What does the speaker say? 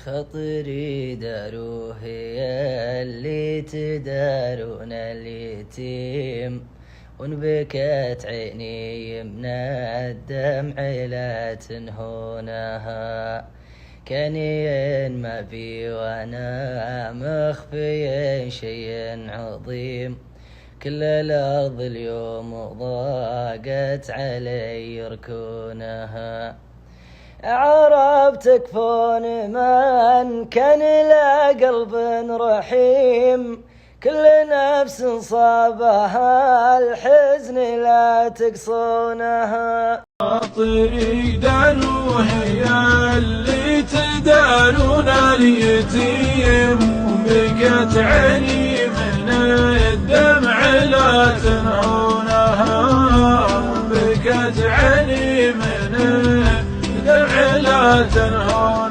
خطري داروه اللي تدارون اليتيم، وانبكت عيني من الدمع لا تنهونها. كان ما بي وانا مخفي شيء عظيم، كل الأرض اليوم ضاقت علي ركونها. عرب تكفون من كان له قلب رحيم، كل نفس صابها الحزن لا تقصونها. خاطري داروه يا اللي تدارون اليتيم، وبكت عيني من الدمع لا تنهونها. بكت عيني من الدمع لا تنهونها.